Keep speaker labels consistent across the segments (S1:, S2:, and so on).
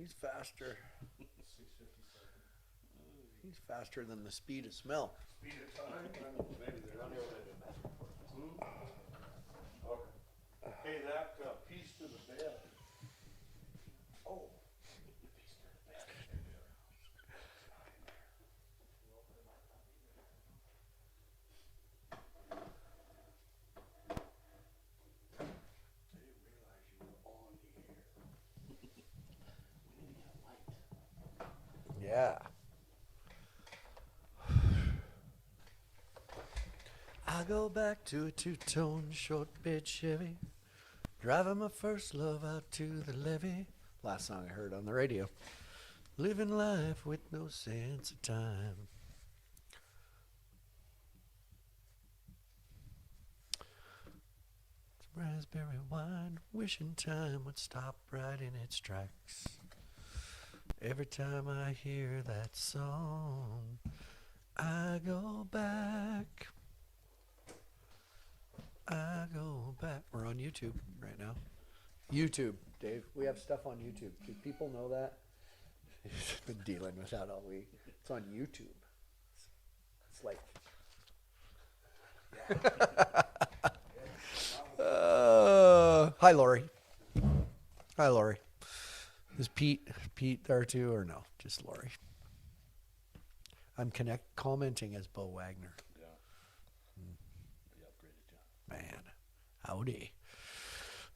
S1: He's faster. 6:57. He's faster than the speed of smell.
S2: Speed of time? Maybe they're on their way to that. Okay. Hey, that piece to the bed. Oh. Piece to the bed. I didn't realize you were on the air. We need to get a light.
S1: Yeah. I go back to a two-tone short bed Chevy, driving my first love out to the levee. Last song I heard on the radio. Living life with no sense of time. It's raspberry wine, wishing time would stop right in its tracks. Every time I hear that song, I go back. I go back. We're on YouTube right now. YouTube, Dave. We have stuff on YouTube. Do people know that? He's been dealing with that all week. It's on YouTube. It's like... hi, Lori. Hi, Lori. Is Pete there too, or no? Just Lori. I'm commenting as Bo Wagner. Man, howdy.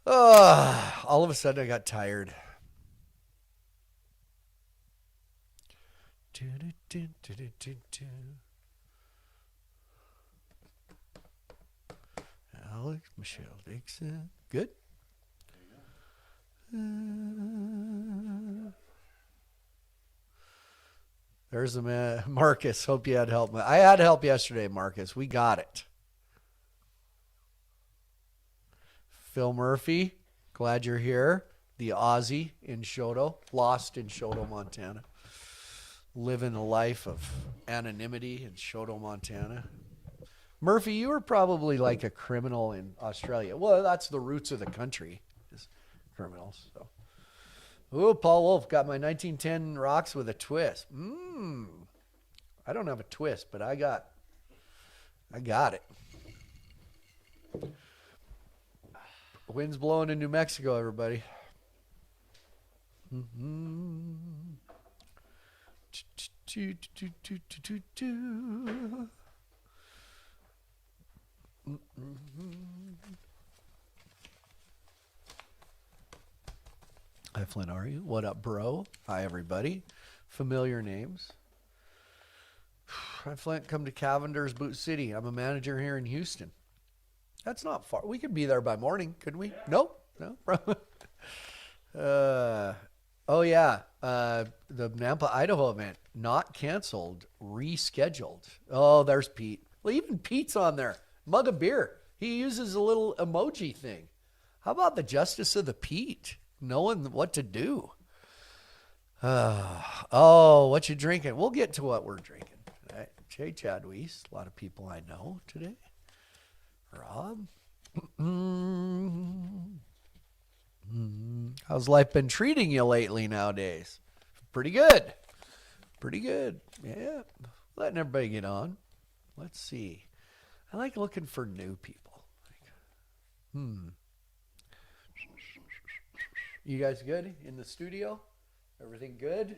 S1: All of a sudden I got tired. Alex, Michelle Dixon. Good. There's a man. Marcus, hope you had help. I had help yesterday, Marcus. We got it. Phil Murphy, glad you're here. The Aussie in Shoto, lost in Shoto, Montana. Living a life of anonymity in Shoto, Montana. Murphy, you were probably like a criminal in Australia. Well, that's the roots of the country, is criminals. So, ooh, Paul Wolf got my 1910 rocks with a twist. I don't have a twist, but I got it. Wind's blowing in New Mexico, everybody. Hi, Flint, are you? What up, bro? Hi, everybody. Familiar names. Hi, Flint, come to Cavender's Boot City. I'm a manager here in Houston. That's not far. We could be there by morning, couldn't we? Yeah. Nope. No. Oh, yeah. The Nampa, Idaho event, not canceled, rescheduled. Oh, there's Pete. Well, even Pete's on there. Mug of beer. He uses a little emoji thing. How about the justice of the Pete? Knowing what to do. What you drinking? We'll get to what we're drinking. Right. Jay Chad Weiss, a lot of people I know today. Rob? How's life been treating you lately nowadays? Pretty good. Pretty good. Yeah. Letting everybody get on. Let's see. I like looking for new people. You guys good in the studio? Everything good?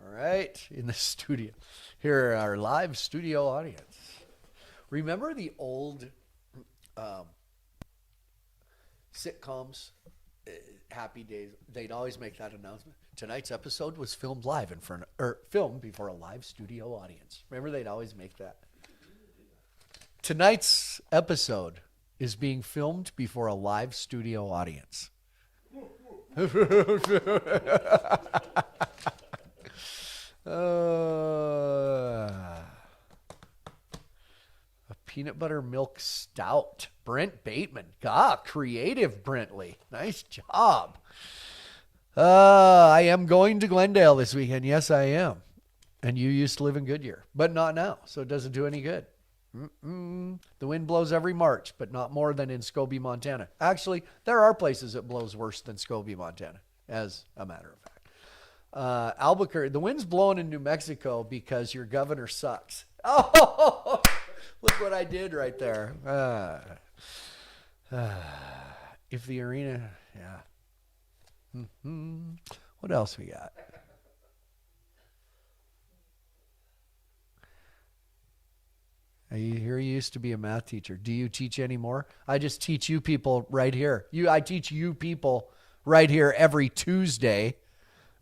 S1: All right. In the studio. Here are our live studio audience. Remember the old sitcoms, Happy Days? They'd always make that announcement. Tonight's episode was filmed live filmed before a live studio audience. Remember, they'd always make that. Tonight's episode is being filmed before a live studio audience. A peanut butter milk stout. Brent Bateman. Creative Brentley. Nice job. I am going to Glendale this weekend. Yes, I am. And you used to live in Goodyear, but not now, so it doesn't do any good. The wind blows every March, but not more than in Scobie, Montana. Actually, there are places it blows worse than Scobie, Montana, as a matter of fact. Albuquerque, the wind's blowing in New Mexico because your governor sucks. Oh, look what I did right there. If the arena, yeah. What else we got? You used to be a math teacher. Do you teach anymore? I just teach you people right here. I teach you people right here every Tuesday.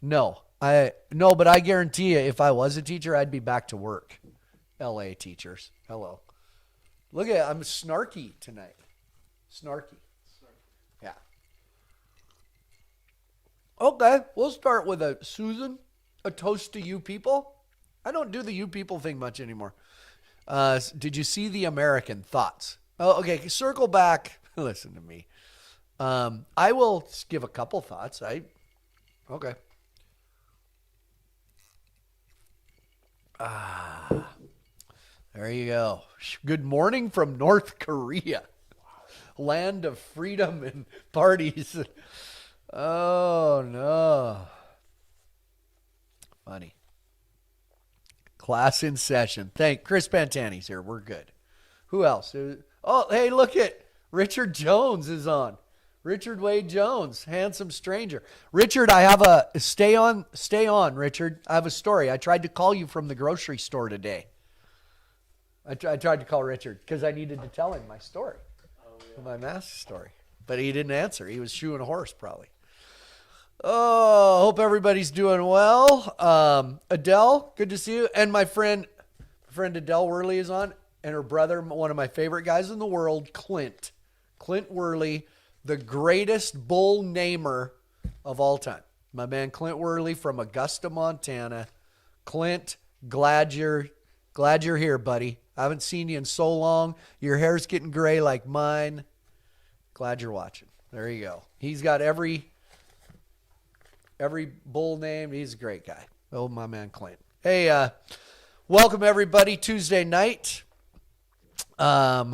S1: No, but I guarantee you, if I was a teacher, I'd be back to work. LA teachers, hello. Look at, I'm snarky tonight. Snarky. Yeah. Okay, we'll start with a Susan, a toast to you people. I don't do the you people thing much anymore. Did you see The American? Thoughts? Oh, okay, circle back. Listen to me. I will give a couple thoughts. Okay. There you go. Good morning from North Korea. Land of freedom and parties. Oh, no. Funny. Class in session. Thank Chris Pantani's here. We're good. Who else? Oh, hey, look at Richard Jones is on. Richard Wade Jones, handsome stranger. Richard, I have a stay on, Richard. I have a story. I tried to call you from the grocery store today. I tried to call Richard because I needed to tell him my story, my mask story, but he didn't answer. He was shoeing a horse probably. Oh, hope everybody's doing well. Adele, good to see you. And my friend Adele Worley is on, and her brother, one of my favorite guys in the world, Clint Worley, the greatest bull namer of all time. My man Clint Worley from Augusta, Montana. Clint, glad you're here, buddy. I haven't seen you in so long. Your hair's getting gray like mine. Glad you're watching. There you go. He's got every bull name. He's a great guy. Oh, my man Clint. Hey, welcome everybody. Tuesday night. That's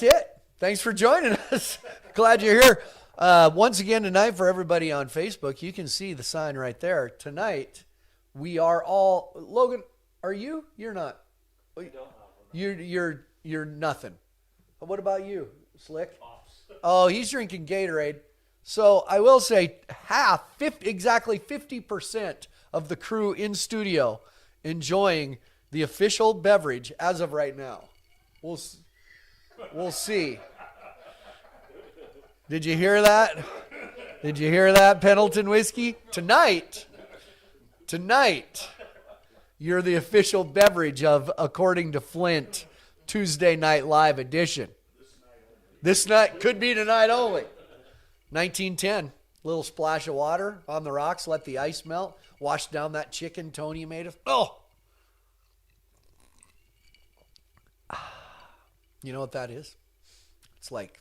S1: it. Thanks for joining us. Glad you're here. Once again tonight, for everybody on Facebook, you can see the sign right there. Tonight, we are all. Logan, are you? You're not. You're nothing. What about you, Slick? Oh, he's drinking Gatorade. So I will say exactly 50% of the crew in studio enjoying the official beverage as of right now. We'll see. Did you hear that? Did you hear that, Pendleton Whiskey? Tonight, you're the official beverage of According to Flint Tuesday Night Live edition. This night could be tonight only. 1910, little splash of water on the rocks, let the ice melt, wash down that chicken Tony made us. Oh! You know what that is? It's like,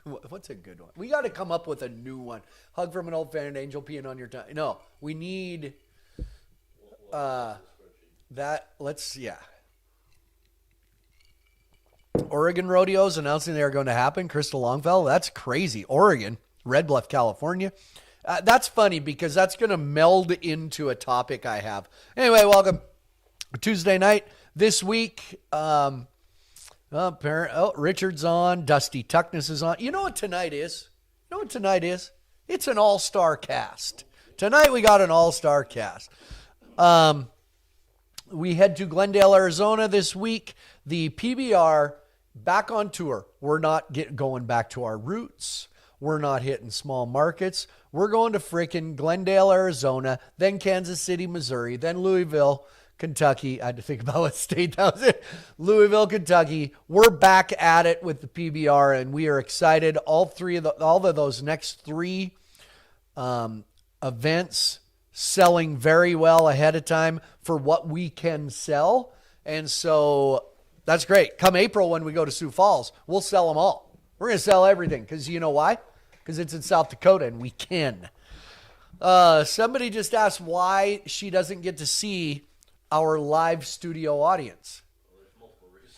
S1: what's a good one? We got to come up with a new one. Hug from an old fan, angel peeing on your tongue. No, we need that. Oregon rodeos announcing they are going to happen. Crystal Longfellow, that's crazy. Oregon, Red Bluff, California. That's funny because that's going to meld into a topic I have. Anyway, welcome. Tuesday night this week. Richard's on. Dusty Tuckness is on. You know what tonight is? It's an all-star cast. Tonight we got an all-star cast. We head to Glendale, Arizona this week. The PBR back on tour. We're not going back to our roots. We're not hitting small markets. We're going to frickin' Glendale, Arizona, then Kansas City, Missouri, then Louisville, Kentucky. I had to think about what state that was in. Louisville, Kentucky. We're back at it with the PBR, and we are excited. All of those next three events selling very well ahead of time for what we can sell. And so that's great. Come April when we go to Sioux Falls, we'll sell them all. We're going to sell everything because you know why? Because it's in South Dakota and we can. Somebody just asked why she doesn't get to see our live studio audience.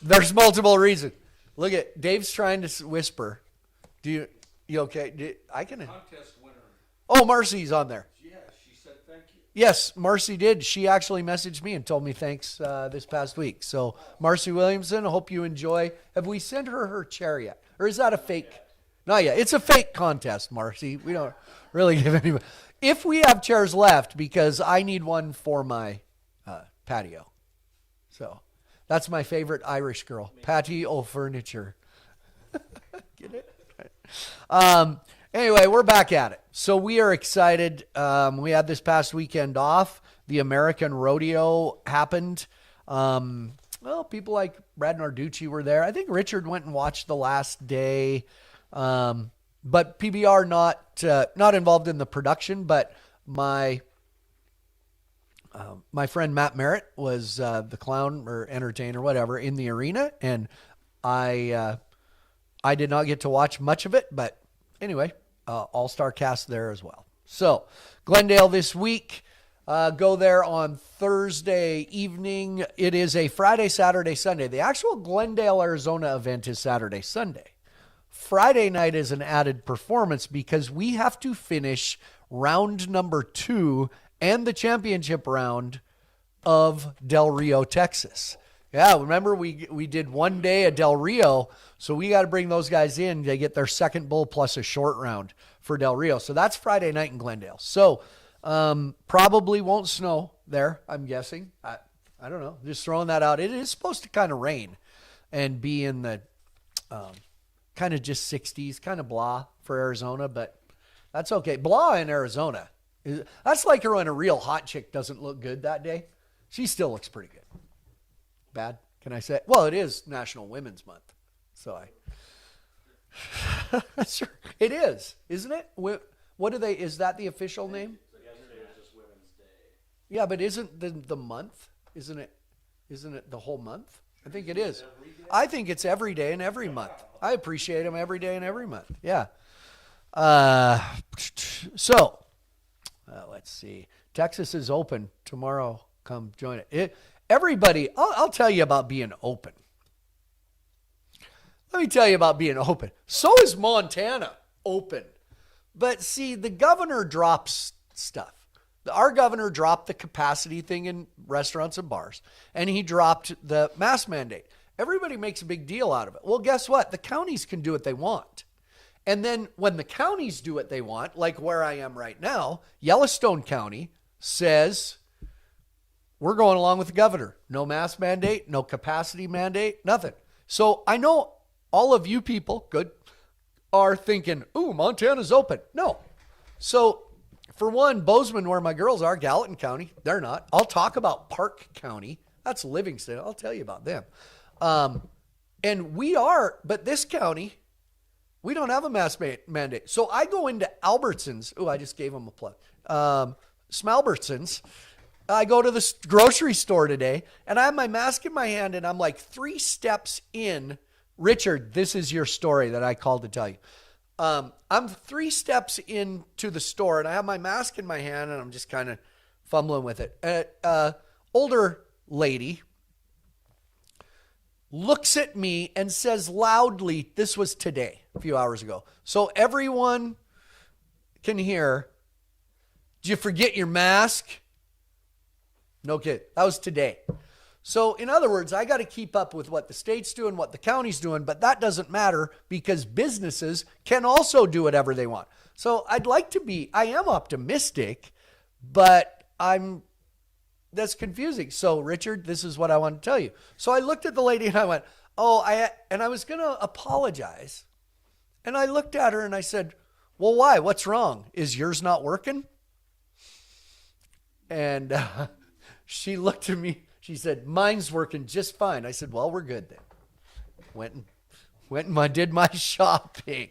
S1: There's multiple reasons. Look at Dave's trying to whisper. You okay? I can.
S2: Contest winner.
S1: Oh, Marcy's on there.
S2: Yeah, she said thank you.
S1: Yes, Marcy did. She actually messaged me and told me thanks this past week. So, Marcy Williamson, I hope you enjoy. Have we sent her chair yet? Or is that a fake? Not yet. It's a fake contest, Marcy. We don't really give anybody. If we have chairs left, because I need one for my patio. So, that's my favorite Irish girl. Patio furniture. Get it? Anyway, we're back at it. So we are excited. We had this past weekend off. The American Rodeo happened. Well, people like Brad Narducci were there. I think Richard went and watched the last day. But PBR not involved in the production, but my friend Matt Merritt was the clown or entertainer, whatever, in the arena, and I did not get to watch much of it, but anyway, all-star cast there as well. So, Glendale this week. Go there on Thursday evening. It is a Friday, Saturday, Sunday. The actual Glendale, Arizona event is Saturday, Sunday. Friday night is an added performance because we have to finish round number 2 and the championship round of Del Rio, Texas. Yeah, remember we did one day at Del Rio, so we got to bring those guys in. They get their second bull plus a short round for Del Rio. So that's Friday night in Glendale. So probably won't snow there, I'm guessing. I don't know. Just throwing that out. It is supposed to kind of rain and be in the kind of just 60s, kind of blah for Arizona, but that's okay. Blah in Arizona. That's like her when a real hot chick doesn't look good that day. She still looks pretty good. Bad, can I say? Well, it is National Women's Month, so sure, it is, isn't it? What do they? Is that the official name?
S2: Yesterday was just Women's Day.
S1: Yeah, but isn't the month? Isn't it the whole month? I think it is. I think it's every day and every month. I appreciate them every day and every month. Yeah. So let's see. Texas is open tomorrow. Come join it. Everybody, I'll tell you about being open. Let me tell you about being open. So is Montana open. But see, the governor drops stuff. Our governor dropped the capacity thing in restaurants and bars, and he dropped the mask mandate. Everybody makes a big deal out of it. Well, guess what? The counties can do what they want. And then when the counties do what they want, like where I am right now, Yellowstone County says, we're going along with the governor. No mask mandate, no capacity mandate, nothing. So I know all of you people, good, are thinking, ooh, Montana's open. No. So for one, Bozeman, where my girls are, Gallatin County, they're not. I'll talk about Park County. That's Livingston. I'll tell you about them. And we are, but this county, we don't have a mask mandate. So I go into Albertsons. Ooh, I just gave them a plug. Smalbertsons. I go to the grocery store today, and I have my mask in my hand, and I'm like 3 steps in. Richard, this is your story that I called to tell you. I'm 3 steps into the store, and I have my mask in my hand, and I'm just kind of fumbling with it. Older lady looks at me and says loudly, this was today, a few hours ago, so everyone can hear, did you forget your mask? No kid. That was today. So in other words, I got to keep up with what the state's doing, what the county's doing, but that doesn't matter because businesses can also do whatever they want. So I am optimistic, but that's confusing. So Richard, this is what I want to tell you. So I looked at the lady and I went, and I was going to apologize. And I looked at her and I said, well, why? What's wrong? Is yours not working? And she looked at me. She said, mine's working just fine. I said, well, we're good then. Went and did my shopping.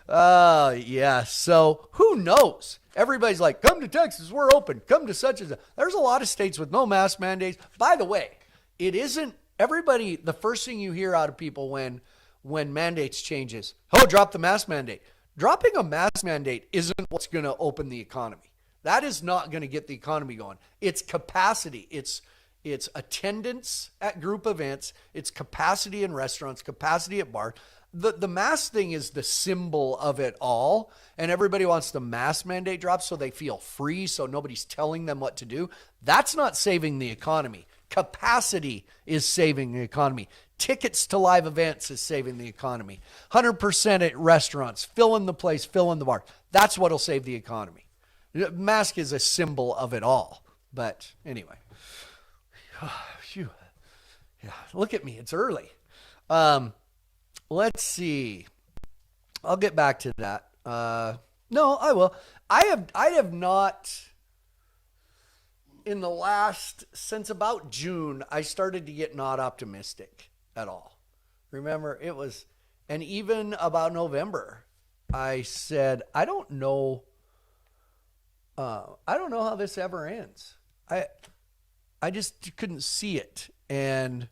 S1: Yeah. So who knows? Everybody's like, come to Texas. We're open. Come to such as. There's a lot of states with no mask mandates. By the way, it isn't everybody. The first thing you hear out of people when mandates changes, drop the mask mandate. Dropping a mask mandate isn't what's going to open the economy. That is not going to get the economy going. It's capacity. It's attendance at group events. It's capacity in restaurants, capacity at bars. the mask thing is the symbol of it all, and everybody wants the mask mandate dropped so they feel free, so nobody's telling them what to do. That's not saving the economy. Capacity is saving the economy. Tickets to live events is saving the economy. 100% at restaurants, fill in the place, fill in the bar. That's what'll save the economy. Mask is a symbol of it all. But anyway, phew. Yeah, look at me. It's early. Let's see. I'll get back to that. No, I will. I have not, in the last, since about June, I started to get not optimistic at all. Remember, it was, and even about November, I said, I don't know how this ever ends. I just couldn't see it. And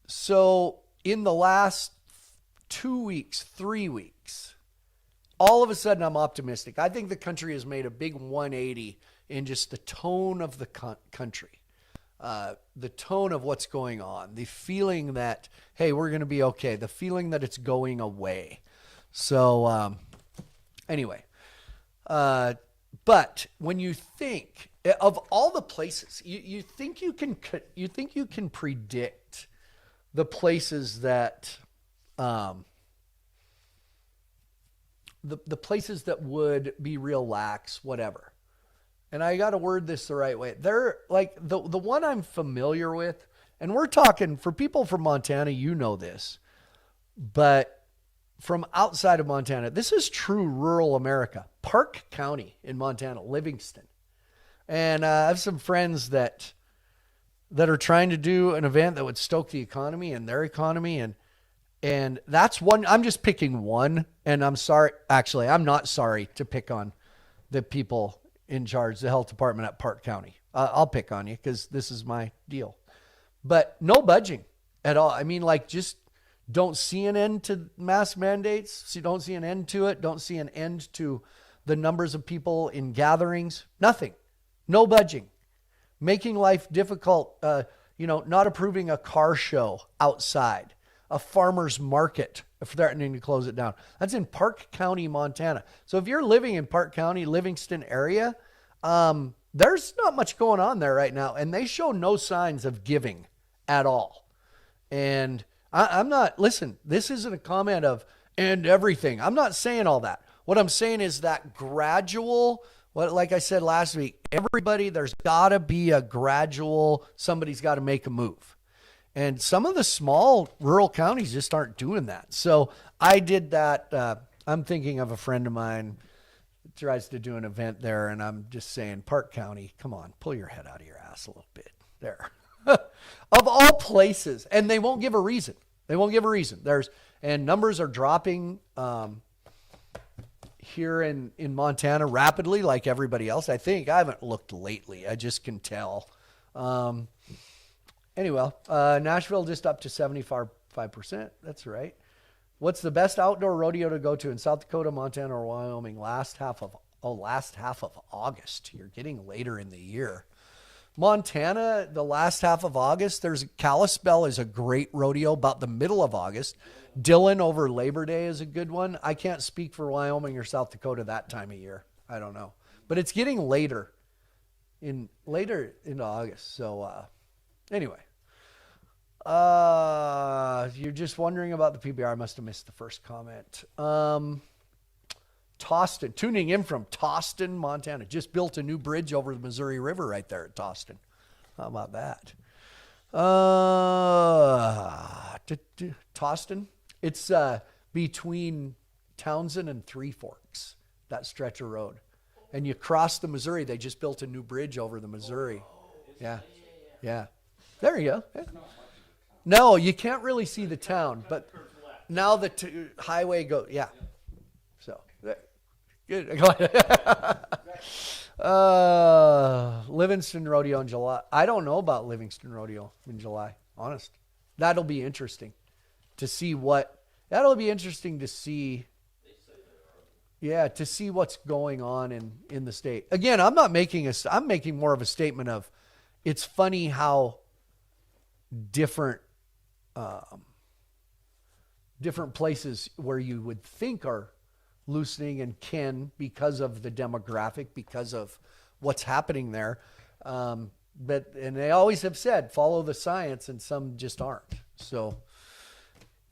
S1: so in the last 2 weeks, 3 weeks, all of a sudden I'm optimistic. I think the country has made a big 180 in just the tone of the country, the tone of what's going on, the feeling that, hey, we're going to be okay, the feeling that it's going away. So anyway, but when you think of all the places, you think you can predict the places that the places that would be real lax, whatever. And I got to word this the right way. They're like the one I'm familiar with, and we're talking for people from Montana, you know this, but from outside of Montana, this is true rural America. Park County in Montana, Livingston. And I have some friends that are trying to do an event that would stoke the economy and their economy. And that's one, I'm just picking one. And I'm sorry, actually, I'm not sorry to pick on the people in charge, the health department at Park County. I'll pick on you because this is my deal. But no budging at all. I mean, like, just don't see an end to mask mandates. So don't see an end to it. Don't see an end to the numbers of people in gatherings. Nothing. No budging. Making life difficult. Not approving a car show outside. A farmer's market, threatening to close it down. That's in Park County, Montana. So if you're living in Park County, Livingston area, there's not much going on there right now. And they show no signs of giving at all. And I'm not, listen, this isn't a comment of end everything. I'm not saying all that. What I'm saying is that gradual, like I said last week, everybody, there's got to be a gradual, somebody's got to make a move. And some of the small rural counties just aren't doing that. So I did that. I'm thinking of a friend of mine who tries to do an event there, and I'm just saying, Park County, come on, pull your head out of your ass a little bit there. Of all places. And they won't give a reason. And numbers are dropping here in Montana rapidly, like everybody else. I think I haven't looked lately. I just can tell. Anyway, Nashville just up to 75%. That's right. What's the best outdoor rodeo to go to in South Dakota, Montana, or Wyoming? Last half of August. You're getting later in the year. Montana, the last half of August, there's Kalispell is a great rodeo about the middle of August. Dillon over Labor Day is a good one. I can't speak for Wyoming or South Dakota that time of year. I don't know. But it's getting later into August. So anyway. You're just wondering about the PBR. I must have missed the first comment. Toston, tuning in from Toston, Montana. Just built a new bridge over the Missouri River right there at Toston. How about that? Toston. It's between Townsend and Three Forks, that stretch of road. And you cross the Missouri. They just built a new bridge over the Missouri. Yeah. There you go. Yeah. No, you can't really see the town, but now the highway goes, yeah. So, good. Livingston Rodeo in July. I don't know about Livingston Rodeo in July, honest. That'll be interesting to see to see what's going on in the state. Again, I'm making more of a statement of, it's funny how different different places where you would think are loosening and can because of the demographic, because of what's happening there. And they always have said, follow the science, and some just aren't. So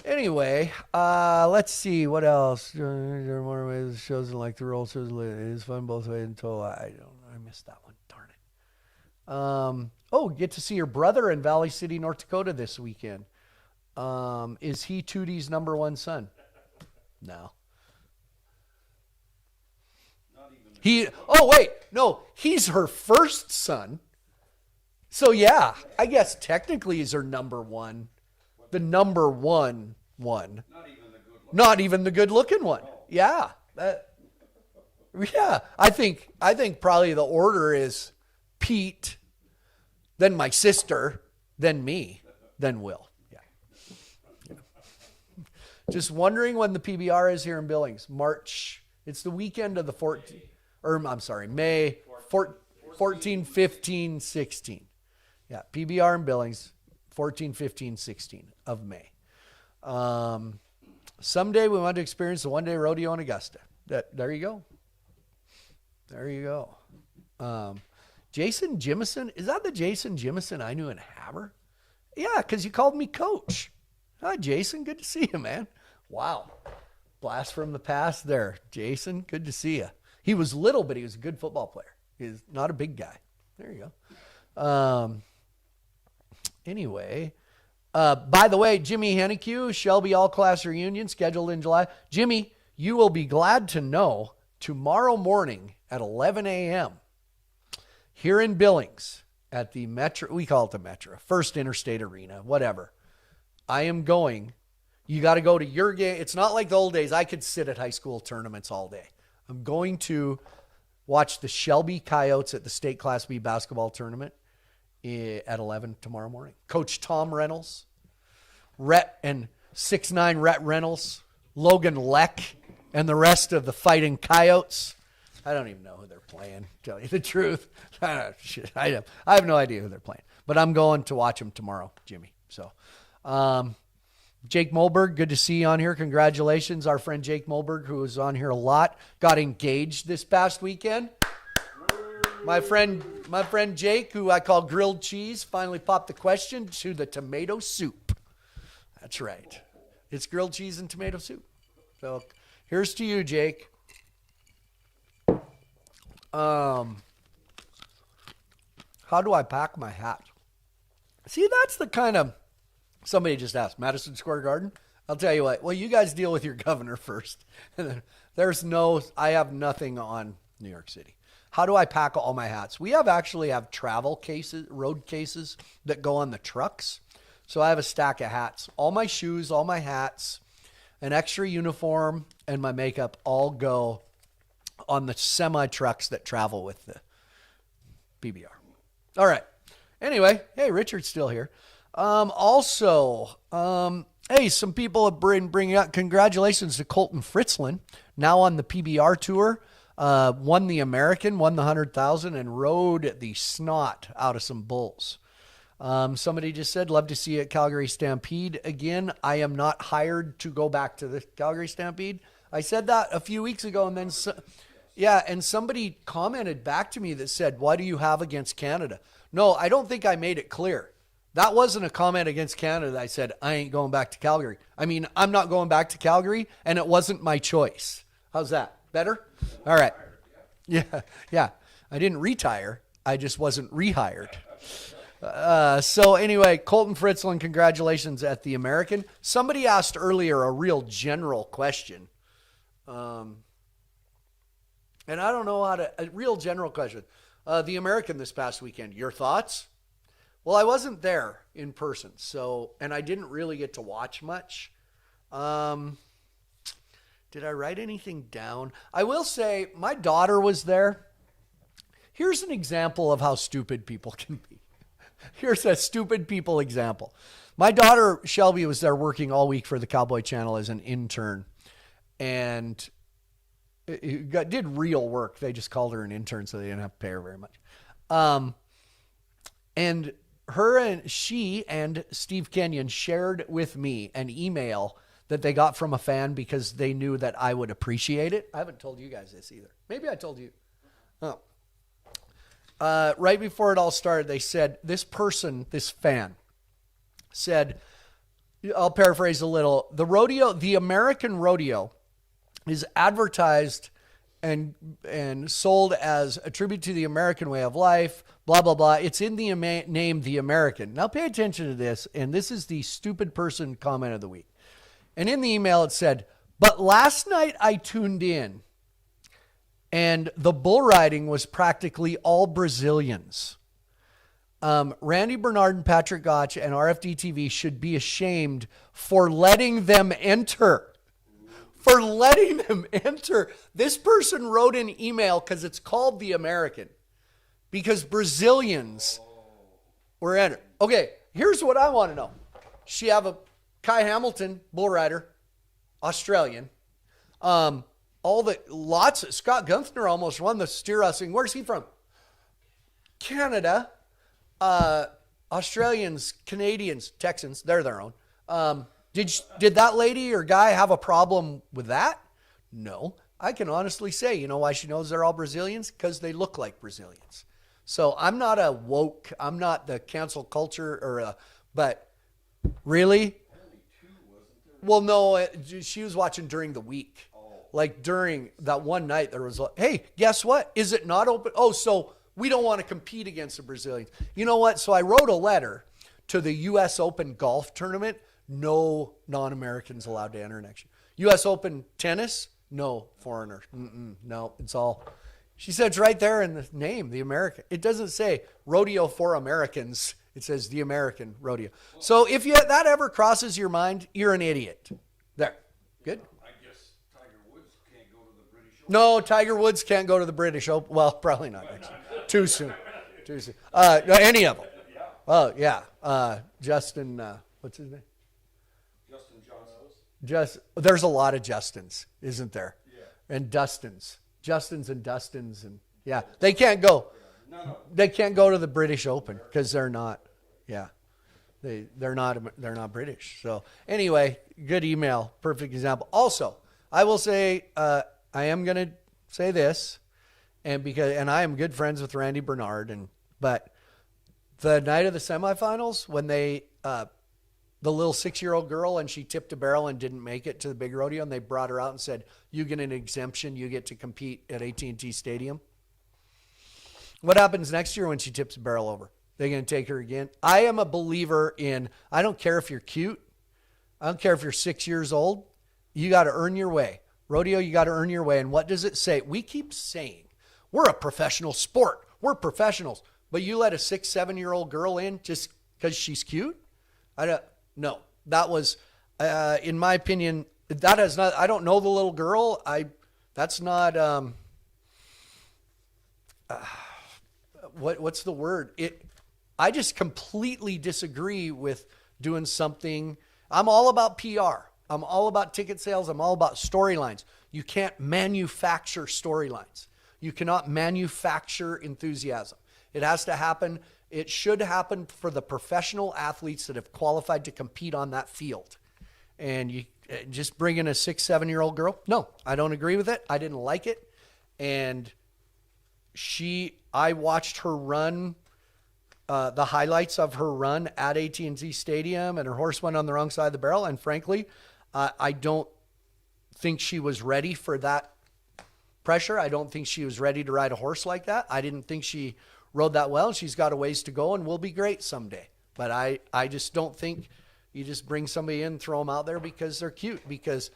S1: anyway, let's see what else. There are more ways shows than like the roll shows. It is fun both ways until I missed that one. Darn it. Get to see your brother in Valley City, North Dakota this weekend. Is he Tootie's number one son? No. He's her first son. So yeah, I guess technically he's her number one. The number one. Not even the good looking one. Yeah. Yeah. I think probably the order is Pete, then my sister, then me, then Will. Yeah. Just wondering when the PBR is here in Billings. March. It's the weekend of the 14th. May 14, 15, 16. Yeah, PBR in Billings, 14, 15, 16 of May. Someday we want to experience the one-day rodeo in Augusta. There you go. There you go. Jason Jimison, is that the Jason Jimison I knew in Hammer? Yeah, because you called me coach. Hi, Jason. Good to see you, man. Wow. Blast from the past there. Jason, good to see you. He was little, but he was a good football player. He's not a big guy. There you go. Anyway, by the way, Jimmy Hennique, Shelby All-Class Reunion scheduled in July. Jimmy, you will be glad to know tomorrow morning at 11 a.m. here in Billings at the Metro, we call it the Metro, First Interstate Arena, whatever. I am going. You got to go to your game. It's not like the old days. I could sit at high school tournaments all day. I'm going to watch the Shelby Coyotes at the State Class B basketball tournament at 11 tomorrow morning. Coach Tom Reynolds, Rhett and 6'9" Rhett Reynolds, Logan Leck, and the rest of the Fighting Coyotes. I don't even know who they're playing, to tell you the truth. I have no idea who they're playing. But I'm going to watch them tomorrow, Jimmy. So, Jake Molberg, good to see you on here. Congratulations. Our friend Jake Molberg, who was on here a lot, got engaged this past weekend. My friend Jake, who I call grilled cheese, finally popped the question to the tomato soup. That's right. It's grilled cheese and tomato soup. So here's to you, Jake. How do I pack my hat? See, that's the kind of... Somebody just asked, Madison Square Garden? I'll tell you what. Well, you guys deal with your governor first. I have nothing on New York City. How do I pack all my hats? We actually have travel cases, road cases that go on the trucks. So I have a stack of hats. All my shoes, all my hats, an extra uniform, and my makeup all go on the semi-trucks that travel with the PBR. All right. Anyway, hey, Richard's still here. Hey, some people have been bringing up congratulations to Colton Fritzlin, now on the PBR tour, won the American, won the 100,000, and rode the snot out of some bulls. Somebody just said, love to see you at Calgary Stampede again. I am not hired to go back to the Calgary Stampede. I said that a few weeks ago, and then, and somebody commented back to me that said, what do you have against Canada? No, I don't think I made it clear. That wasn't a comment against Canada. I said, I ain't going back to Calgary. I mean, I'm not going back to Calgary, and it wasn't my choice. How's that? Better? All right. Yeah. I didn't retire. I just wasn't rehired. So anyway, Colton Fritzlin, congratulations at the American. Somebody asked earlier a real general question. And I don't know a real general question. The American this past weekend, your thoughts? Well, I wasn't there in person, and I didn't really get to watch much. Did I write anything down? I will say my daughter was there. Here's an example of how stupid people can be. Here's a stupid people example. My daughter, Shelby, was there working all week for the Cowboy Channel as an intern, and did real work. They just called her an intern, so they didn't have to pay her very much. And she and Steve Kenyon shared with me an email that they got from a fan because they knew that I would appreciate it. I haven't told you guys this either. Maybe I told you. Oh. Right before it all started, they said, this fan said, I'll paraphrase a little, the American rodeo is advertised and sold as a tribute to the American way of life, blah, blah, blah. It's in the name, The American. Now pay attention to this, and this is the stupid person comment of the week. And in the email it said, but last night I tuned in, and the bull riding was practically all Brazilians. Randy Bernard and Patrick Gotch and RFD TV should be ashamed for letting them enter. For letting them enter. This person wrote an email because it's called The American. Because Brazilians were entered. Okay, here's what I want to know. She have a Kai Hamilton, bull rider, Australian. Scott Gunther almost won the steer wrestling. Where's he from? Canada. Australians, Canadians, Texans, they're their own. Did that lady or guy have a problem with that? No. I can honestly say, you know why she knows they're all Brazilians? Because they look like Brazilians. So I'm not a woke, I'm not the cancel culture but really? Well, no, she was watching during the week. Like during that one night, there was hey, guess what? Is it not open? Oh, so we don't want to compete against the Brazilians. You know what? So I wrote a letter to the U.S. Open golf tournament. No non-Americans allowed to enter next year. U.S. Open tennis. No foreigners. No, it's all. She said it's right there in the name, The American. It doesn't say rodeo for Americans. It says The American Rodeo. So if that ever crosses your mind, you're an idiot. There. Good. No, Tiger Woods can't go to the British Open. Well, probably not next year. Too soon. Any of them. Oh, yeah. Justin, what's his name?
S2: Justin Johnson.
S1: There's a lot of Justins, isn't there?
S2: Yeah.
S1: And Dustins. Justins and Dustins. And yeah, they can't go. No. They can't go to the British Open because they're not. Yeah. They're not British. So anyway, good email. Perfect example. Also, I will say, I am going to say this, and I am good friends with Randy Bernard, but the night of the semifinals when the little 6-year-old girl and she tipped a barrel and didn't make it to the big rodeo, and they brought her out and said, "You get an exemption, you get to compete at AT&T Stadium." What happens next year when she tips a barrel over? They're going to take her again. I am a believer in. I don't care if you're cute. I don't care if you're 6 years old. You got to earn your way. Rodeo, you got to earn your way. And what does it say? We keep saying, we're a professional sport. We're professionals. But you let a 6, 7-year-old girl in just because she's cute? No. That was, in my opinion, that has not, I don't know the little girl. That's not, what's the word? I just completely disagree with doing something. I'm all about PR. I'm all about ticket sales. I'm all about storylines. You can't manufacture storylines. You cannot manufacture enthusiasm. It has to happen. It should happen for the professional athletes that have qualified to compete on that field. And you just bring in a 6, 7-year-old girl. No, I don't agree with it. I didn't like it. And I watched her run, the highlights of her run at AT&T Stadium, and her horse went on the wrong side of the barrel. And frankly, I don't think she was ready for that pressure. I don't think she was ready to ride a horse like that. I didn't think she rode that well. She's got a ways to go and will be great someday. But I just don't think you just bring somebody in, throw them out there because they're cute. Because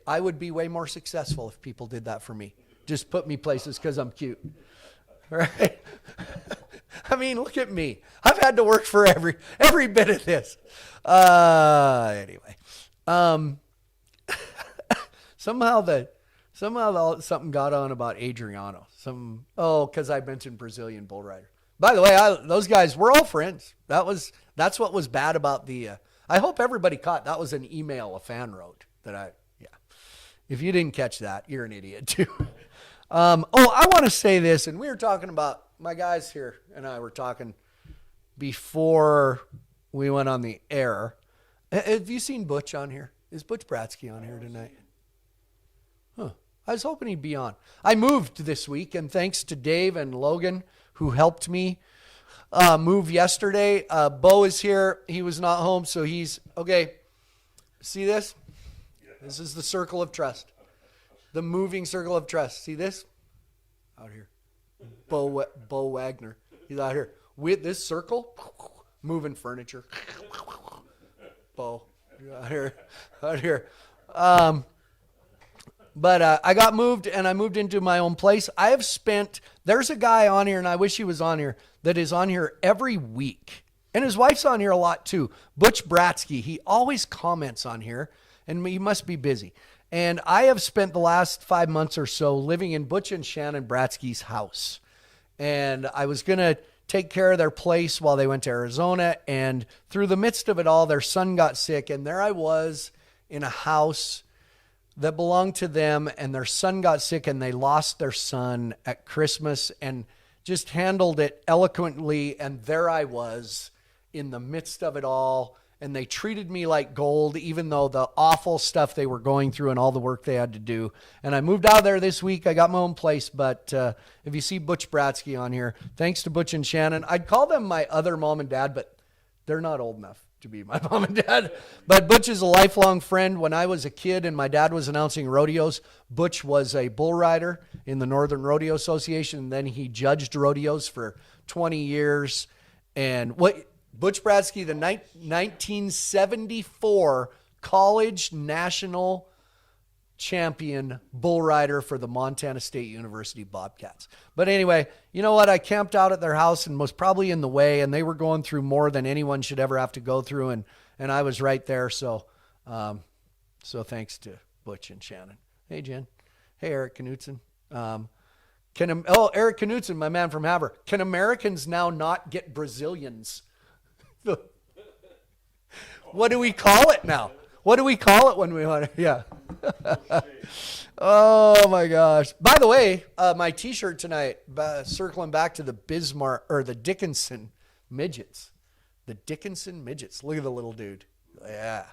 S1: I would be way more successful if people did that for me. Just put me places because I'm cute. Right? I mean, look at me. I've had to work for every bit of this. Anyway. Somehow something got on about Adriano. Because I mentioned Brazilian bull rider. By the way, those guys, we're all friends. That's what was bad about I hope everybody caught that was an email a fan wrote If you didn't catch that, you're an idiot too. I want to say this, and we were talking about, my guys here and I were talking before we went on the air. Have you seen Butch on here? Is Butch Bratsky on here tonight? Huh. I was hoping he'd be on. I moved this week, and thanks to Dave and Logan, who helped me move yesterday. Bo is here. He was not home, so he's... Okay, see this? This is the circle of trust. The moving circle of trust. See this? Out here. Bo Wagner. He's out here. With this circle, moving furniture. Bo. Out here. But I got moved, and I moved into my own place. I have spent, there's a guy on here, and I wish he was on here, that is on here every week. And his wife's on here a lot too. Butch Bratsky. He always comments on here, and he must be busy. And I have spent the last 5 months or so living in Butch and Shannon Bratsky's house. And I was going to take care of their place while they went to Arizona. And through the midst of it all, their son got sick. And there I was in a house that belonged to them, and their son got sick, and they lost their son at Christmas and just handled it eloquently. And there I was in the midst of it all. And they treated me like gold, even though the awful stuff they were going through and all the work they had to do. And I moved out of there this week. I got my own place. But if you see Butch Bratsky on here, thanks to Butch and Shannon. I'd call them my other mom and dad, but they're not old enough to be my mom and dad. But Butch is a lifelong friend. When I was a kid and my dad was announcing rodeos, Butch was a bull rider in the Northern Rodeo Association. And then he judged rodeos for 20 years. And Butch Bratsky, the 1974 college national champion bull rider for the Montana State University Bobcats. But anyway, you know what? I camped out at their house and was probably in the way, and they were going through more than anyone should ever have to go through, and I was right there. So thanks to Butch and Shannon. Hey, Jen. Hey, Eric Knutson. Eric Knutson, my man from Havre. Can Americans now not get Brazilians? What do we call it now? What do we call it when we want to? Yeah. Oh my gosh. By the way, my t-shirt tonight, circling back to the Bismarck or the Dickinson midgets. The Dickinson midgets. Look at the little dude. Yeah.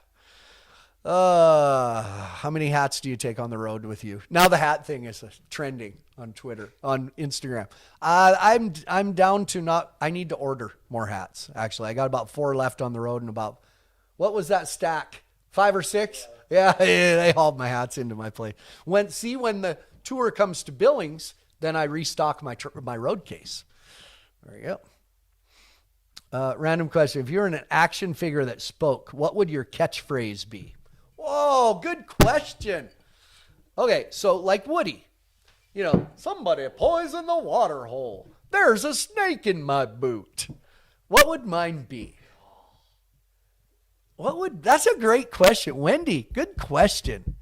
S1: How many hats do you take on the road with you? Now the hat thing is trending on Twitter, on Instagram. I'm down to I need to order more hats. Actually, I got about 4 left on the road and what was that stack? 5 or 6? Yeah, they hauled my hats into my place. When the tour comes to Billings, then I restock my road case. There you go. Random question. If you're an action figure that spoke, what would your catchphrase be? Whoa, good question. Okay, so like Woody, somebody poison the water hole. There's a snake in my boot. What would mine be? That's a great question. Wendy, good question.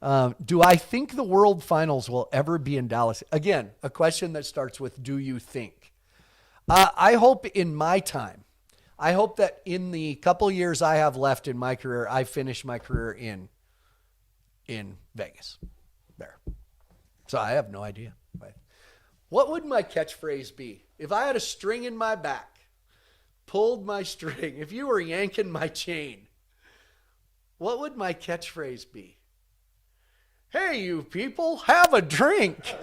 S1: Do I think the World Finals will ever be in Dallas? Again, a question that starts with, do you think? I hope in my time, I hope that in the couple years I have left in my career, I finish my career in Vegas. There. So I have no idea. What would my catchphrase be? If I had a string in my back, pulled my string, if you were yanking my chain, what would my catchphrase be? Hey, you people, have a drink.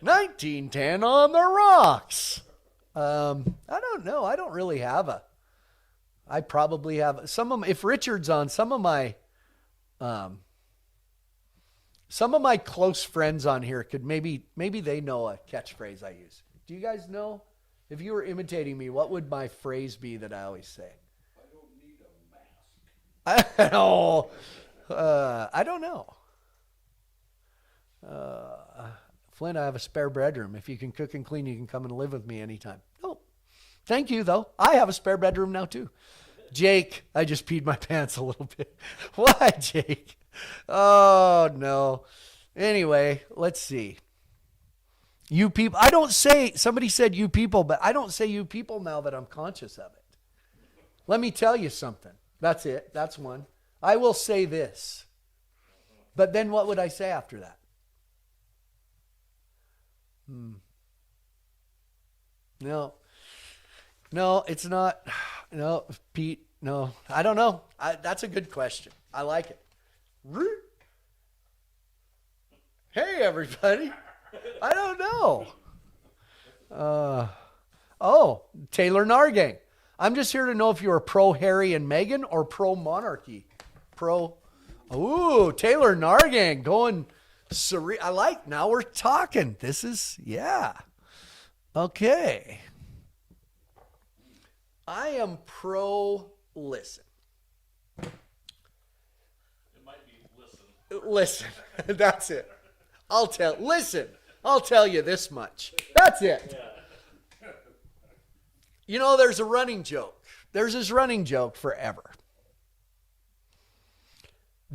S1: 1910 on the rocks. I don't know. I don't really have I probably have some of them. If Richard's on, some of my close friends on here could maybe they know a catchphrase I use. Do you guys know? If you were imitating me, what would my phrase be that I always say?
S2: I don't need a mask.
S1: I don't know. Flint, I have a spare bedroom. If you can cook and clean, you can come and live with me anytime. No. Thank you, though. I have a spare bedroom now, too. Jake, I just peed my pants a little bit. Why, Jake? Oh, no. Anyway, let's see. You people. I don't say, somebody said you people, but I don't say you people now that I'm conscious of it. Let me tell you something. That's it. That's one. I will say this. But then what would I say after that? No, it's not. No, Pete, No, I don't know. That's a good question. I like it. Hey, everybody. I don't know. Taylor Nargang. I'm just here to know if you are pro Harry and Meghan or pro monarchy. Taylor Nargang going I like, now we're talking. This is, yeah. Okay. I am pro listen.
S2: It might be listen.
S1: Listen. That's it. I'll tell you this much. That's it. You know, there's a running joke. There's this running joke forever.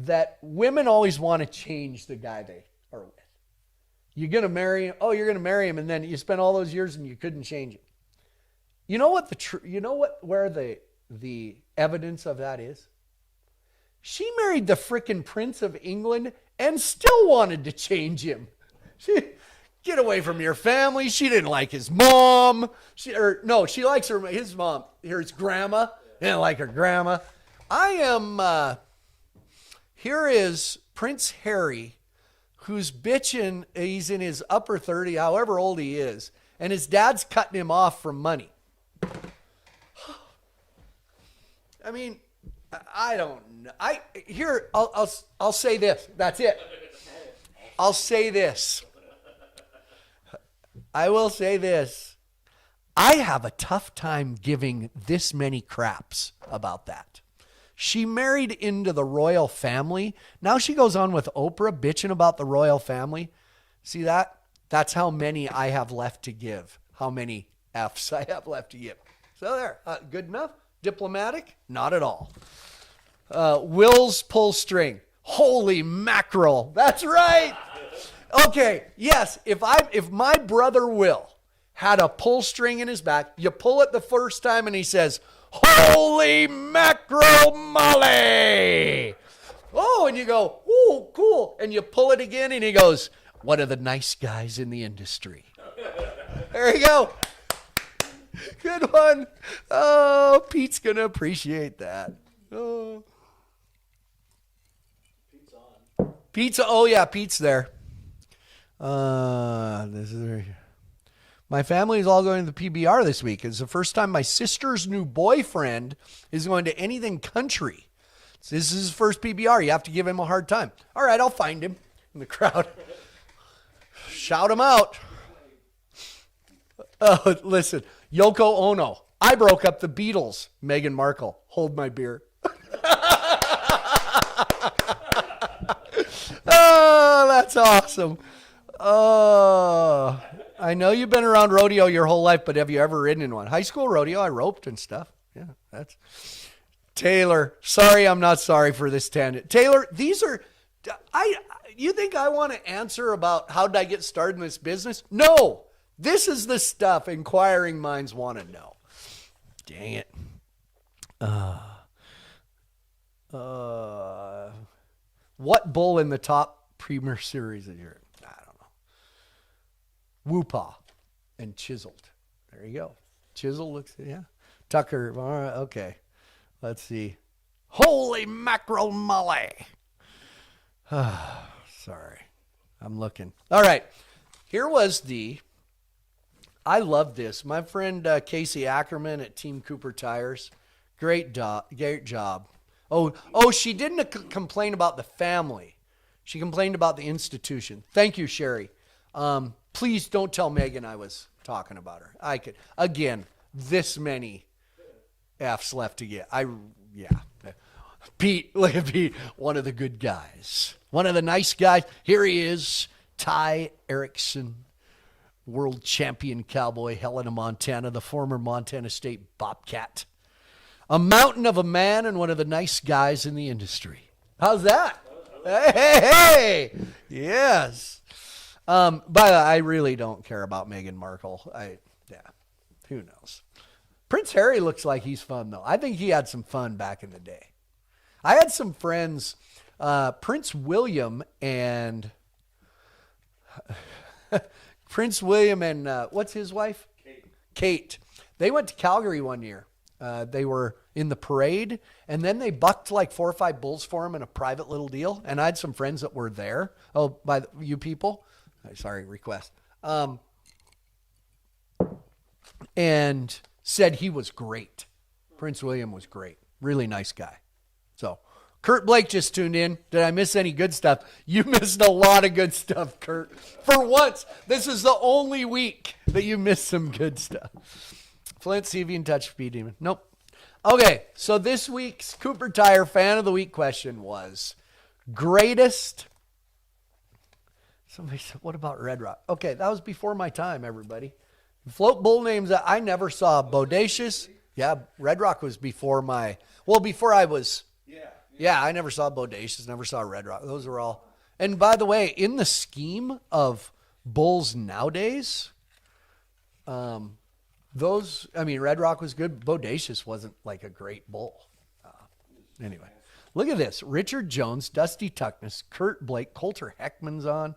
S1: That women always want to change the guy they are with. You're going to marry him. Oh, you're going to marry him. And then you spent all those years and you couldn't change him. You know what where the evidence of that is? She married the frickin' Prince of England and still wanted to change him. Get away from your family. She didn't like his mom. She likes his mom. His grandma. Didn't like her grandma. Here is Prince Harry, who's bitching. He's in his upper 30, however old he is, and his dad's cutting him off from money. I mean, I don't know. I'll say this. That's it. I'll say this. I will say this. I have a tough time giving this many craps about that. She married into the royal family. Now she goes on with Oprah bitching about the royal family. See that? That's how many I have left to give. How many F's I have left to give. So there. Good enough? Diplomatic? Not at all. Will's pull string. Holy mackerel. That's right. Okay. Yes. If my brother Will had a pull string in his back, you pull it the first time and he says, "Holy mackerel Molly." Oh, and you go, "Ooh, cool." And you pull it again and he goes, "One of the nice guys in the industry." There you go. Good one. Oh, Pete's going to appreciate that. Oh.
S2: Pete's on.
S1: Pizza. Oh, yeah, Pete's there. This is my family is all going to the PBR this week. It's the first time my sister's new boyfriend is going to anything country. So this is his first PBR. You have to give him a hard time. All right, I'll find him in the crowd. Shout him out. Oh, listen. Yoko Ono. I broke up the Beatles. Meghan Markle. Hold my beer. Oh, that's awesome. Oh, I know you've been around rodeo your whole life, but have you ever ridden in one? High school rodeo, I roped and stuff. Yeah, that's Taylor. Sorry, I'm not sorry for this tangent. Taylor, these are, you think I want to answer about how did I get started in this business? No, this is the stuff inquiring minds want to know. Dang it. What bull in the top Premier Series of your? I don't know. Whoopah and Chiseled. There you go. Chisel looks, yeah. Tucker, all right, okay. Let's see. Holy mackerel Molly. Sorry. I'm looking. All right. Here was I love this. My friend Casey Ackerman at Team Cooper Tires. Great job. Oh, she didn't complain about the family. She complained about the institution. Thank you, Sherry. Please don't tell Megan I was talking about her. I could. Again, this many F's left to get. Yeah. Pete, look at Pete. One of the good guys. One of the nice guys. Here he is. Ty Erickson, world champion cowboy, Helena, Montana, the former Montana State Bobcat. A mountain of a man and one of the nice guys in the industry. How's that? Hey. Yes. But I really don't care about Meghan Markle. Who knows? Prince Harry looks like he's fun, though. I think he had some fun back in the day. I had some friends, Prince William and what's his wife?
S2: Kate.
S1: Kate. They went to Calgary one year. They were in the parade, and then they bucked like 4 or 5 bulls for him in a private little deal. And I had some friends that were there. Oh, you people, sorry, request. And said he was great. Prince William was great. Really nice guy. So, Kurt Blake just tuned in. Did I miss any good stuff? You missed a lot of good stuff, Kurt. For once, this is the only week that you missed some good stuff. Flint, see if you can touch Speed Demon. Nope. Okay, so this week's Cooper Tire Fan of the Week question was greatest. Somebody said, what about Red Rock? Okay, that was before my time, everybody. Float bull names that I never saw. Bodacious. Yeah, Red Rock was before before I was. Yeah, I never saw Bodacious, never saw Red Rock. Those were all. And by the way, in the scheme of bulls nowadays, Red Rock was good. Bodacious wasn't like a great bull. Anyway, look at this. Richard Jones, Dusty Tuckness, Kurt Blake, Coulter Heckman's on.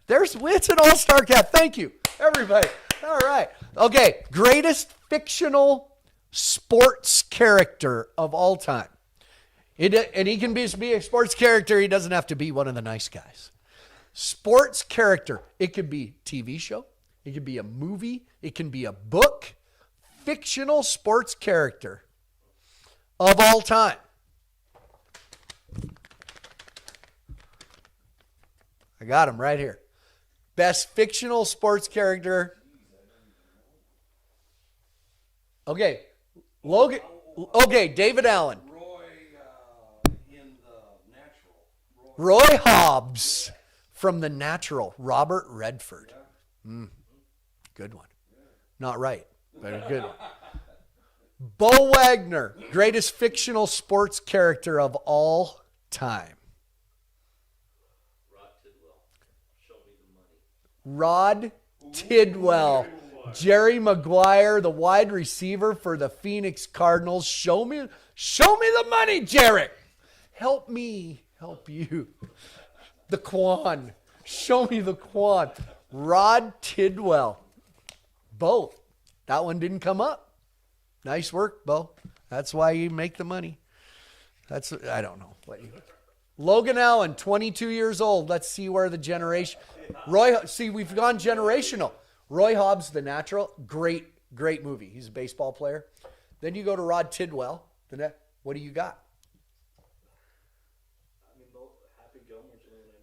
S1: It's an all-star cat. Thank you, everybody. All right. Okay, greatest fictional sports character of all time. And he can be a sports character. He doesn't have to be one of the nice guys. Sports character. It could be TV show. It could be a movie. It can be a book. Fictional sports character of all time. I got him right here. Best fictional sports character. Okay. Logan. Okay, David Allen.
S2: In The Natural.
S1: Roy Hobbs from The Natural. Robert Redford. Good one. Not right, but a good one. Bo Wagner, greatest fictional sports character of all time. Rod Tidwell. Jerry Maguire, the wide receiver for the Phoenix Cardinals. Show me the money, Jerry. Help me help you. The Quan. Show me the Quan. Rod Tidwell. Bo. That one didn't come up. Nice work, Bo. That's why you make the money. I don't know. Logan Allen, 22 years old. Let's see where the generation. We've gone generational. Roy Hobbs, The Natural, great movie. He's a baseball player. Then you go to Rod Tidwell. What do you got?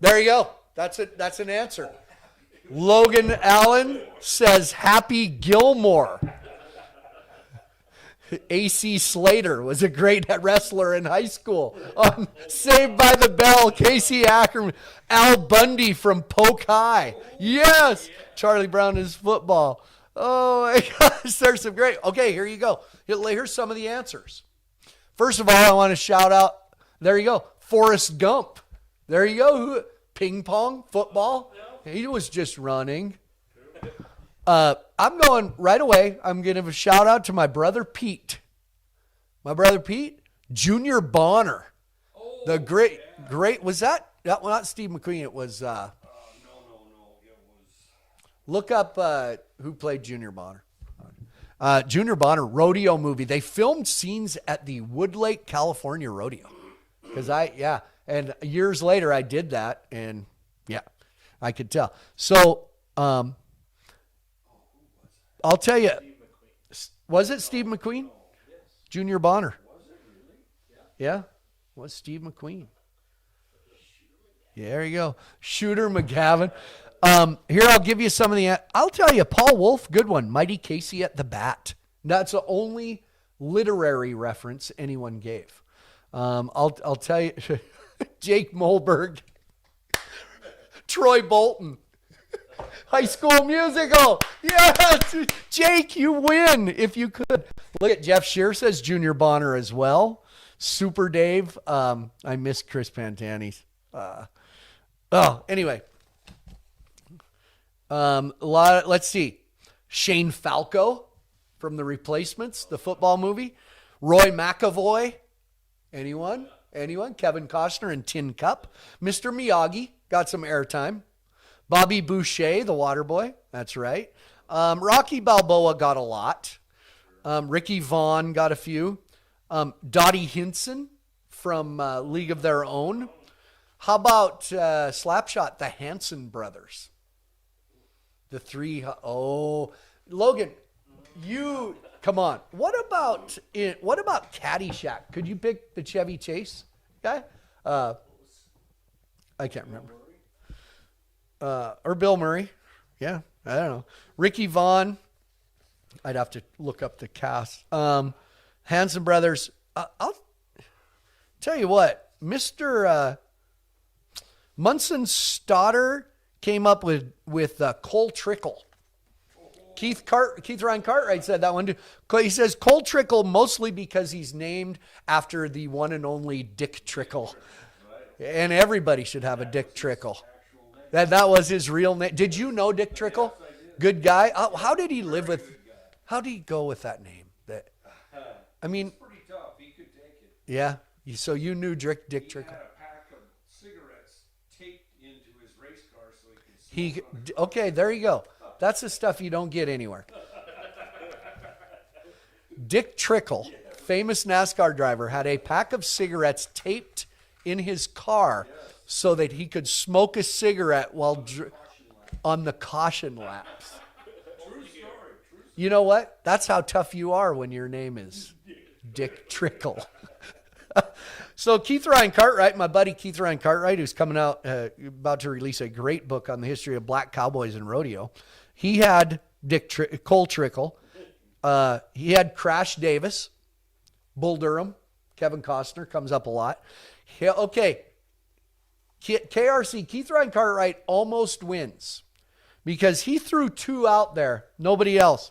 S1: There you go. That's it. That's an answer. Logan Allen says Happy Gilmore. A.C. Slater was a great wrestler in high school. Saved by the Bell, Casey Ackerman. Al Bundy from Polk High. Yes! Charlie Brown is football. Oh my gosh, there's some great. Okay, here you go. Here's some of the answers. First of all, I want to shout out, there you go, Forrest Gump. There you go. Ping pong, football. He was just running. I'm going right away. I'm going to give a shout out to my brother Pete. My brother Pete, Junior Bonner. The great, was that? Well, not Steve McQueen. It was,
S2: No. It was.
S1: Look up who played Junior Bonner. Junior Bonner, Rodeo movie. They filmed scenes at the Woodlake, California Rodeo. And years later I did that, and yeah, I could tell. So, I'll tell you, was it Steve McQueen? Junior Bonner.
S2: Was it really?
S1: Yeah, was Steve McQueen. Yeah, there you go. Shooter McGavin. Here, I'll give you some of the, I'll tell you, Paul Wolf, good one. Mighty Casey at the Bat. That's the only literary reference anyone gave. I'll tell you, Jake Molberg, Troy Bolton. High School Musical. Yes, Jake, you win if you could. Look at Jeff Shear says Junior Bonner as well. Super Dave. I miss Chris Pantani. Anyway. Let's see. Shane Falco from The Replacements, the football movie. Roy McAvoy. Anyone? Kevin Costner in Tin Cup. Mr. Miyagi got some airtime. Bobby Boucher, the water boy. That's right. Rocky Balboa got a lot. Ricky Vaughn got a few. Dottie Hinson from League of Their Own. How about Slapshot, the Hanson brothers? The three. Oh, Logan, you come on. What about Caddyshack? Could you pick the Chevy Chase guy? I can't remember. Or Bill Murray. Yeah, I don't know. Ricky Vaughn. I'd have to look up the cast. Hanson brothers. I'll tell you what, Mr. Munson Stoddard came up with Cole Trickle. Keith Ryan Cartwright said that one too. He says Cole Trickle mostly because he's named after the one and only Dick Trickle. And everybody should have a Dick Trickle. That was his real name. Did you know Dick Trickle? Good guy. How did he live with? How did he go with that name? I mean,
S2: It's pretty tough. He could take it.
S1: yeah. So you knew Dick
S2: He
S1: Trickle.
S2: had a pack of cigarettes taped into his race car so he could smoke on it.
S1: Okay, there you go. That's the stuff you don't get anywhere. Dick Trickle, famous NASCAR driver, had a pack of cigarettes taped in his car so that he could smoke a cigarette while on the caution laps.
S2: True story.
S1: You know what? That's how tough you are when your name is Dick Trickle. So Keith Ryan Cartwright, my buddy Keith Ryan Cartwright, who's coming out, about to release a great book on the history of black cowboys and rodeo. He had Cole Trickle. He had Crash Davis, Bull Durham, Kevin Costner comes up a lot. Okay, KRC, Keith Ryan Cartwright almost wins because he threw two out there, nobody else.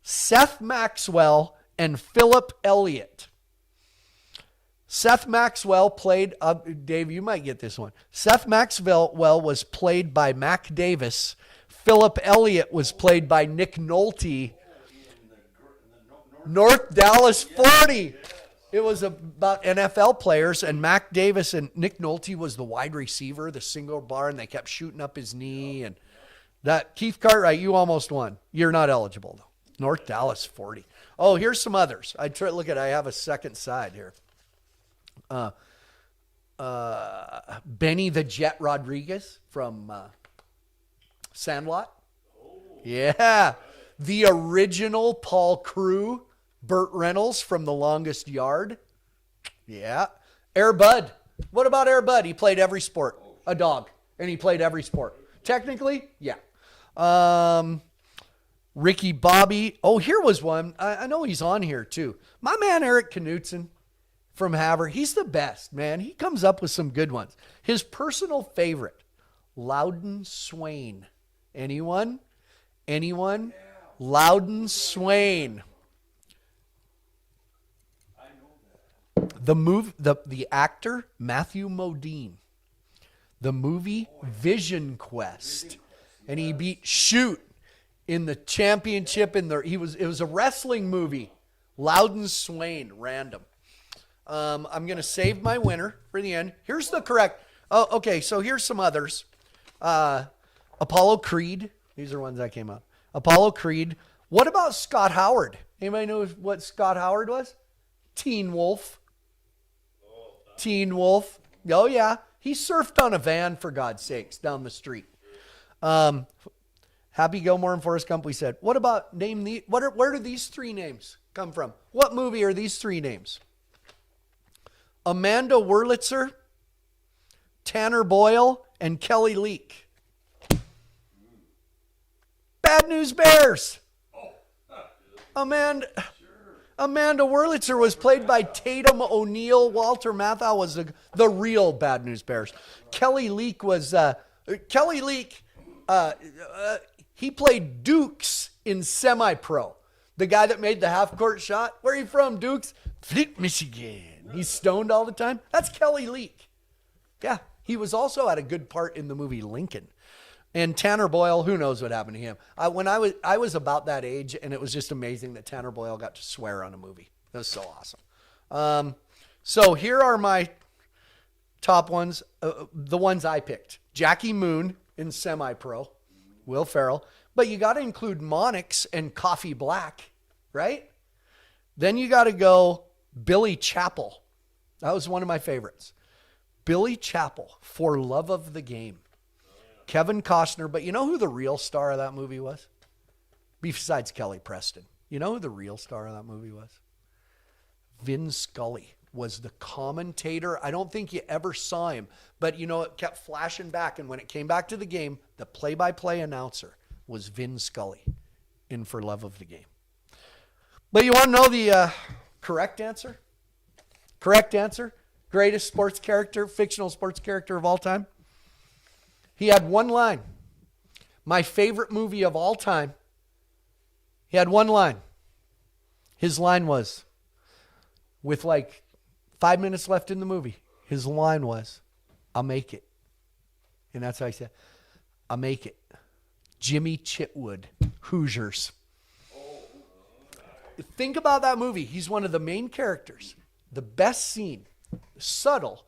S1: Seth Maxwell and Philip Elliott. Seth Maxwell played, Dave, you might get this one. Seth Maxwell was played by Mac Davis. Philip Elliott was played by Nick Nolte. North Dallas 40. It was about NFL players, and Mac Davis and Nick Nolte was the wide receiver, the single bar, and they kept shooting up his knee. And that Keith Cartwright, you almost won. You're not eligible, though. North Dallas 40. Oh, here's some others. I have a second side here. Benny the Jet Rodriguez from Sandlot. Yeah. The original Paul Crew, Burt Reynolds from The Longest Yard. Yeah. Air Bud. What about Air Bud? He played every sport. A dog. And he played every sport. Technically, yeah. Ricky Bobby. Oh, here was one. I know he's on here too. My man Eric Knudsen from Havre. He's the best, man. He comes up with some good ones. His personal favorite, Loudon Swain. Anyone? Anyone? Loudon Swain. The actor Matthew Modine. The movie Vision Quest. And he beat Shoot in the championship it was a wrestling movie. Loudon Swain, random. I'm going to save my winner for the end. Here's the correct. Oh, okay. So here's some others. Apollo Creed. These are ones that came up. Apollo Creed. What about Scott Howard? Anybody know what Scott Howard was? Teen Wolf. Teen Wolf. Oh, yeah. He surfed on a van, for God's sakes, down the street. Happy Gilmore and Forrest Gump, we said. What about where do these three names come from? What movie are these three names? Amanda Wurlitzer, Tanner Boyle, and Kelly Leak. Bad News Bears. Amanda Wurlitzer was played by Tatum O'Neal. Walter Matthau was the real Bad News Bears. Kelly Leak was he played Dukes in Semi-Pro. The guy that made the half-court shot. Where are you from, Dukes? Flint, Michigan. He's stoned all the time. That's Kelly Leak. Yeah, he was also had a good part in the movie Lincoln. And Tanner Boyle, who knows what happened to him? When I was about that age, and it was just amazing that Tanner Boyle got to swear on a movie. That was so awesome. So here are my top ones, the ones I picked. Jackie Moon in Semi-Pro. Will Ferrell. But you got to include Monix and Coffee Black, right? Then you got to go Billy Chapel. That was one of my favorites. Billy Chapel, For Love of the Game. Kevin Costner. But you know who the real star of that movie was? Besides Kelly Preston. You know who the real star of that movie was? Vin Scully was the commentator. I don't think you ever saw him, but it kept flashing back. And when it came back to the game, the play-by-play announcer was Vin Scully in For Love of the Game. But you want to know the correct answer? Correct answer? Greatest sports character, fictional sports character of all time? He had one line. My favorite movie of all time. He had one line. His line was, with like 5 minutes left in the movie, his line was, I'll make it. And that's how he said, I'll make it. Jimmy Chitwood, Hoosiers. Think about that movie. He's one of the main characters. The best scene, subtle.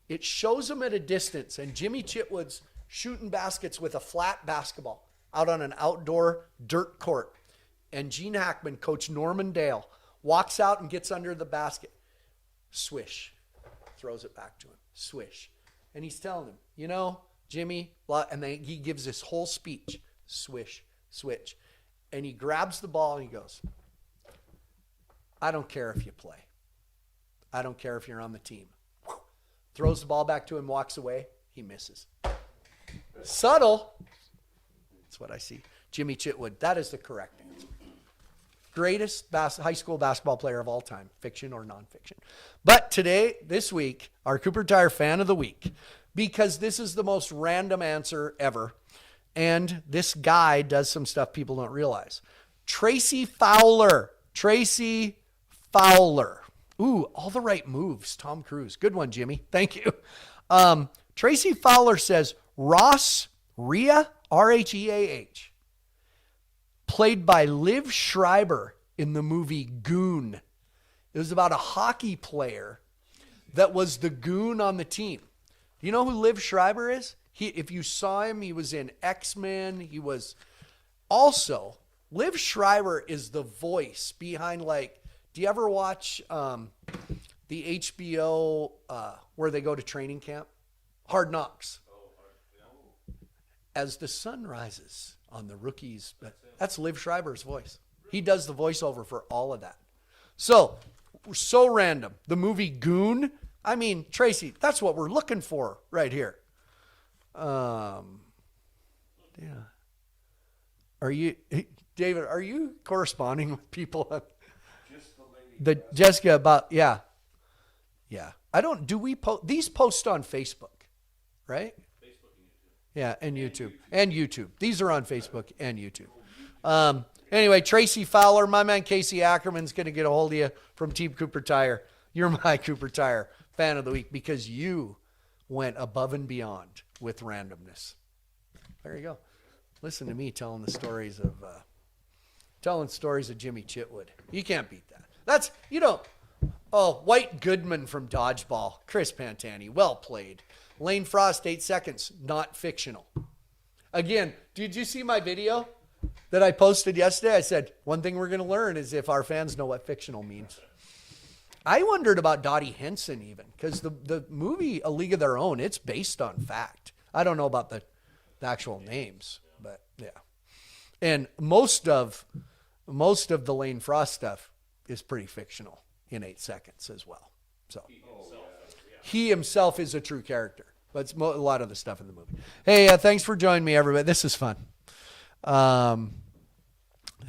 S1: It shows him at a distance, and Jimmy Chitwood's shooting baskets with a flat basketball out on an outdoor dirt court. And Gene Hackman, Coach Norman Dale, walks out and gets under the basket. Swish. Throws it back to him. Swish. And he's telling him, Jimmy, and then he gives this whole speech. Swish, switch. And he grabs the ball and he goes, I don't care if you play. I don't care if you're on the team. Throws the ball back to him, walks away. He misses. Subtle. That's what I see. Jimmy Chitwood. That is the correct answer. Greatest high school basketball player of all time, fiction or nonfiction. But today, this week, our Cooper Tire Fan of the Week, because this is the most random answer ever, and this guy does some stuff people don't realize. Tracy Fowler. Tracy Fowler. Ooh, all the right moves. Tom Cruise. Good one, Jimmy. Thank you. Tracy Fowler says, Ross Rhea, R-H-E-A-H, played by Liv Schreiber in the movie Goon. It was about a hockey player that was the goon on the team. You know who Liv Schreiber is? If you saw him, he was in X-Men. He was also, Liv Schreiber is the voice behind, do you ever watch the HBO where they go to training camp? Hard Knocks. As the sun rises on the rookies. That's Liv Schreiber's voice. He does the voiceover for all of that. So random. The movie Goon. I mean, Tracy, that's what we're looking for right here. Yeah. David, are you corresponding with people? Jessica about, yeah. These post on Facebook, right? Yeah, and YouTube. These are on Facebook and YouTube. Anyway, Tracy Fowler, my man Casey Ackerman's going to get a hold of you from Team Cooper Tire. You're my Cooper Tire Fan of the Week because you went above and beyond with randomness. There you go. Listen to me telling stories of Jimmy Chitwood. You can't beat that. That's, White Goodman from Dodgeball. Chris Pantani, well played. Lane Frost, 8 seconds, not fictional. Again, did you see my video that I posted yesterday? I said, one thing we're going to learn is if our fans know what fictional means. I wondered about Dottie Henson even, because the movie A League of Their Own, it's based on fact. I don't know about the actual names, but yeah. And most of the Lane Frost stuff is pretty fictional in 8 seconds as well. So he himself is a true character. But it's a lot of the stuff in the movie. Hey, thanks for joining me, everybody. This is fun.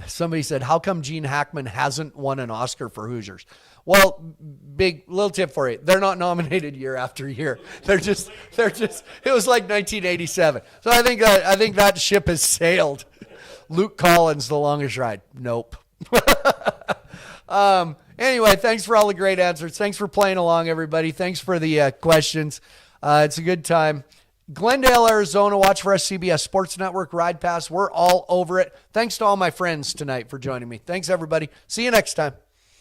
S1: Somebody said, how come Gene Hackman hasn't won an Oscar for Hoosiers? Well, little tip for you. They're not nominated year after year. They're just, it was like 1987. So I think that ship has sailed. Luke Collins, The Longest Ride. Nope. Anyway, thanks for all the great answers. Thanks for playing along, everybody. Thanks for the questions. It's a good time. Glendale, Arizona. Watch for us, CBS Sports Network, Ride Pass. We're all over it. Thanks to all my friends tonight for joining me. Thanks, everybody. See you next time.